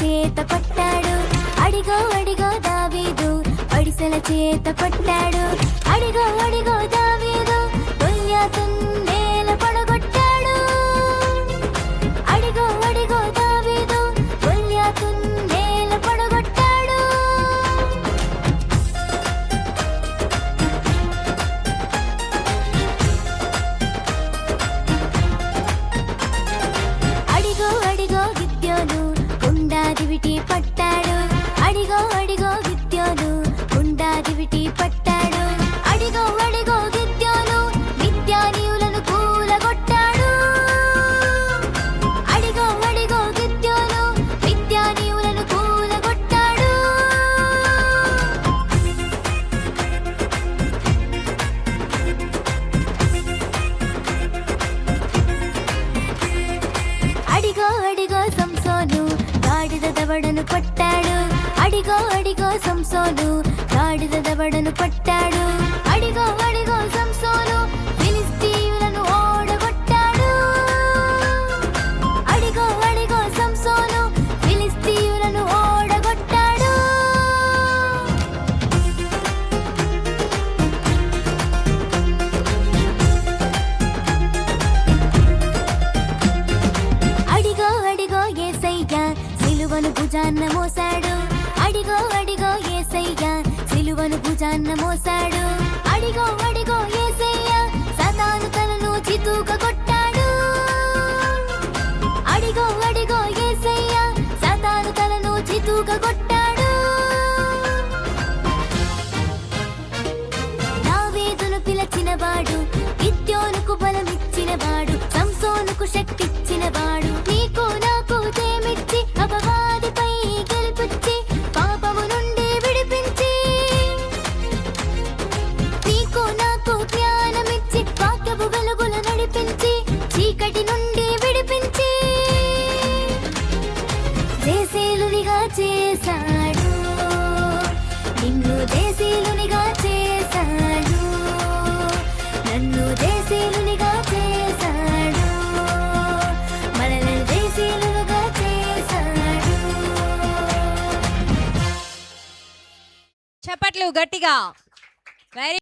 చేత పట్టాడు. అడిగో అడిగో దావీదు పడిసెల చేత పట్టాడు. అడిగో అడిగో దావీదు గొల్యాతును నేల పడగొట్టాడు. అడిగో అడిగో దావీదు గొల్యాతును నేల పడగొట్టాడు. అడిగో అడిగో గిద్యోను గుండాదివిటి పట్టాడు. అడిగో అడిగో గిద్యోను గుండాదివిటి పట్టాడు. అడిగో అడిగో గిద్యోను మిద్యానీయులను కూలగొట్టాడు. అడిగో అడిగో గిద్యోను మిద్యానీయులను కూలగొట్టాడు. అడిగో అడిగో సంసోను గాడిద దవడను పట్టాడు. అడిగో అడిగో సంసోను గాడిద దవడను పట్టాడు. అడిగో అడిగో సంసోను ఫిలిష్తీయులను ఓడగొట్టాడు. అడిగో అడిగో సంసోను ఫిలిష్తీయులను ఓడగొట్టాడు. అడిగో అడిగో యేసయ్య సిలువను భుజాన్న మోసాడు. అడిగో అడిగో యేసయ్య సిలువను భుజాన్న మోసాడు. అడిగో అడిగో యేసయ్య సాతాను తలను చితూక కొట్టాడు. అడిగో అడిగో యేసయ్య సాతాను తలను చితూక కొట్టాడు. దావీదును పిలిచినవాడు గిద్యోనుకు బలమిచ్చినవాడు సంసోనుకు శక్తిచ్చినవాడు. నీకు నాకు జయమిచ్చి అపవాదిపై గెలుపుచ్చి పాపము నుండి విడిపించి నీకు నాకు జ్ఞానమిచ్చి వాక్యపు వెలుగులు నడిపించి చీకటి నుండి విడిపించి దేశీలునిగా చేశాడు. నిన్ను దేశీలునిగా చేశాడు. నన్ను దేశీలునిగా చేశాడు. మనల్ని దేశీలుగా చేశాడు. చప్పట్లు గట్టిగా. వెరీ